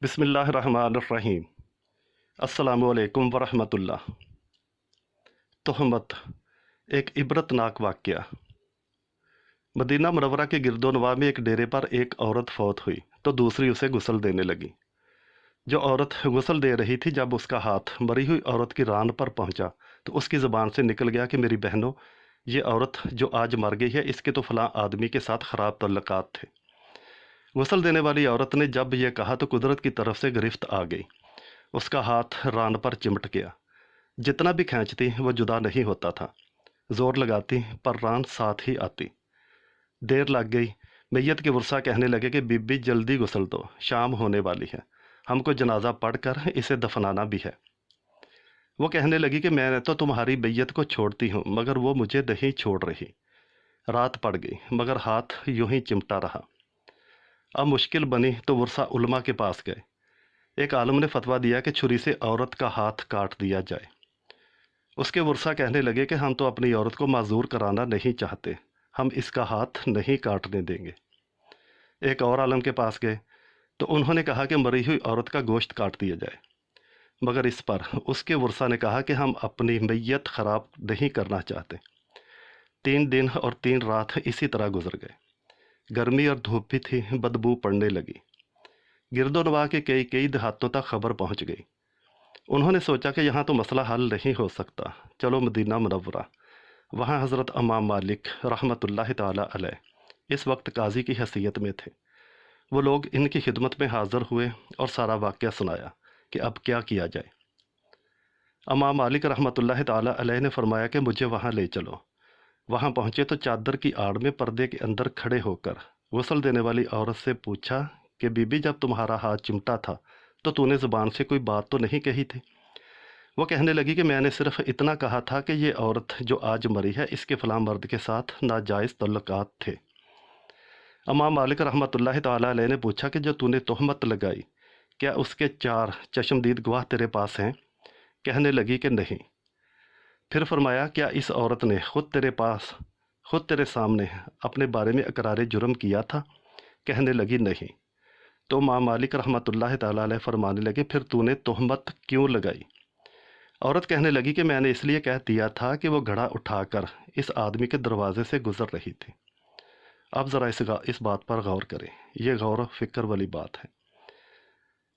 بسم اللہ الرحمن الرحیم۔ السلام علیکم ورحمۃ اللہ۔ تہمت، ایک عبرتناک واقعہ۔ مدینہ منورہ کے گرد و نواح میں ایک ڈیرے پر ایک عورت فوت ہوئی تو دوسری اسے غسل دینے لگی۔ جو عورت غسل دے رہی تھی، جب اس کا ہاتھ مری ہوئی عورت کی ران پر پہنچا تو اس کی زبان سے نکل گیا کہ میری بہنوں، یہ عورت جو آج مر گئی ہے، اس کے تو فلاں آدمی کے ساتھ خراب تعلقات تھے۔ غسل دینے والی عورت نے جب یہ کہا تو قدرت کی طرف سے گرفت آ گئی۔ اس کا ہاتھ ران پر چمٹ گیا۔ جتنا بھی کھینچتی وہ جدا نہیں ہوتا تھا، زور لگاتی پر ران ساتھ ہی آتی۔ دیر لگ گئی۔ میت کے ورثاء کہنے لگے کہ بی بی جلدی غسل دو، شام ہونے والی ہے، ہم کو جنازہ پڑھ کر اسے دفنانا بھی ہے۔ وہ کہنے لگی کہ میں نے تو تمہاری بیت کو چھوڑتی ہوں، مگر وہ مجھے نہیں چھوڑ رہی۔ رات پڑ گئی مگر ہاتھ یوں ہی چمٹا رہا۔ اب مشکل بنی تو ورثاء علماء کے پاس گئے۔ ایک عالم نے فتویٰ دیا کہ چھری سے عورت کا ہاتھ کاٹ دیا جائے۔ اس کے ورثاء کہنے لگے کہ ہم تو اپنی عورت کو معذور کرانا نہیں چاہتے، ہم اس کا ہاتھ نہیں کاٹنے دیں گے۔ ایک اور عالم کے پاس گئے تو انہوں نے کہا کہ مری ہوئی عورت کا گوشت کاٹ دیا جائے، مگر اس پر اس کے ورثاء نے کہا کہ ہم اپنی میت خراب نہیں کرنا چاہتے۔ 3 دن اور 3 رات اسی طرح گزر گئے۔ گرمی اور دھوپ بھی تھی، بدبو پڑنے لگی۔ گرد و نواح کے کئی دیہاتوں تک خبر پہنچ گئی۔ انہوں نے سوچا کہ یہاں تو مسئلہ حل نہیں ہو سکتا، چلو مدینہ منورہ۔ وہاں حضرت امام مالک رحمۃ اللہ تعالیٰ علیہ اس وقت قاضی کی حیثیت میں تھے۔ وہ لوگ ان کی خدمت میں حاضر ہوئے اور سارا واقعہ سنایا کہ اب کیا کیا جائے۔ امام مالک رحمۃ اللہ تعالیٰ علیہ نے فرمایا کہ مجھے وہاں لے چلو۔ وہاں پہنچے تو چادر کی آڑ میں پردے کے اندر کھڑے ہو کر غسل دینے والی عورت سے پوچھا کہ بی بی، جب تمہارا ہاتھ چمٹا تھا تو تو نے زبان سے کوئی بات تو نہیں کہی تھی؟ وہ کہنے لگی کہ میں نے صرف اتنا کہا تھا کہ یہ عورت جو آج مری ہے، اس کے فلاں مرد کے ساتھ ناجائز تعلقات تھے۔ امام مالک رحمۃ اللہ تعالیٰ علیہ نے پوچھا کہ جو تو نے تہمت لگائی، کیا اس کے 4 چشمدید گواہ تیرے پاس ہیں؟ کہنے لگی کہ نہیں۔ پھر فرمایا کیا اس عورت نے خود تیرے سامنے اپنے بارے میں اقرار جرم کیا تھا؟ کہنے لگی نہیں۔ تو امام مالک رحمۃ اللہ تعالیٰ علیہ فرمانے لگے پھر تو نے تہمت کیوں لگائی؟ عورت کہنے لگی کہ میں نے اس لیے کہہ دیا تھا کہ وہ گھڑا اٹھا کر اس آدمی کے دروازے سے گزر رہی تھی۔ اب ذرا اس بات پر غور کریں، یہ غور و فکر والی بات ہے۔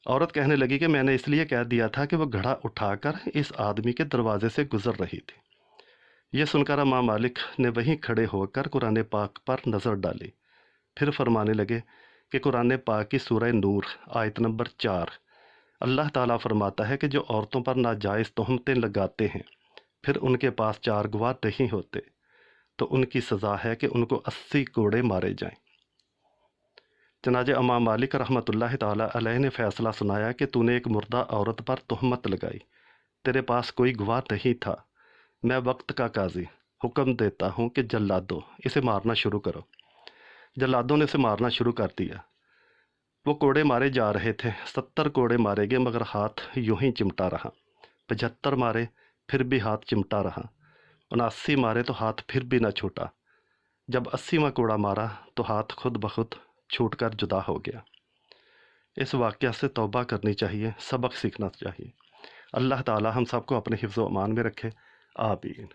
عورت کہنے لگی کہ میں نے اس لیے کہہ دیا تھا کہ وہ گھڑا اٹھا کر اس آدمی کے دروازے سے گزر رہی تھی۔ یہ سن کر امام مالک نے وہیں کھڑے ہو کر قرآن پاک پر نظر ڈالی، پھر فرمانے لگے کہ قرآن پاک کی سورہ نور آیت نمبر 4 اللہ تعالیٰ فرماتا ہے کہ جو عورتوں پر ناجائز تہمتیں لگاتے ہیں پھر ان کے پاس 4 گواہ نہیں ہوتے تو ان کی سزا ہے کہ ان کو 80 کوڑے مارے جائیں۔ چنانچہ امام مالک رحمۃ اللہ تعالیٰ علیہ نے فیصلہ سنایا کہ تو نے ایک مردہ عورت پر تہمت لگائی، تیرے پاس کوئی گواہ نہیں تھا، میں وقت کا قاضی حکم دیتا ہوں کہ جلادو اسے مارنا شروع کرو۔ جلادوں نے اسے مارنا شروع کر دیا۔ وہ کوڑے مارے جا رہے تھے، 70 کوڑے مارے گئے مگر ہاتھ یوں ہی چمٹا رہا۔ 75 مارے پھر بھی ہاتھ چمٹا رہا۔ 79 مارے تو ہاتھ پھر بھی نہ چھوٹا۔ جب 80واں کوڑا مارا تو ہاتھ خود بخود چھوٹ کر جدا ہو گیا۔ اس واقعہ سے توبہ کرنی چاہیے، سبق سیکھنا چاہیے۔ اللہ تعالی ہم سب کو اپنے حفظ و امان میں رکھے، آمین۔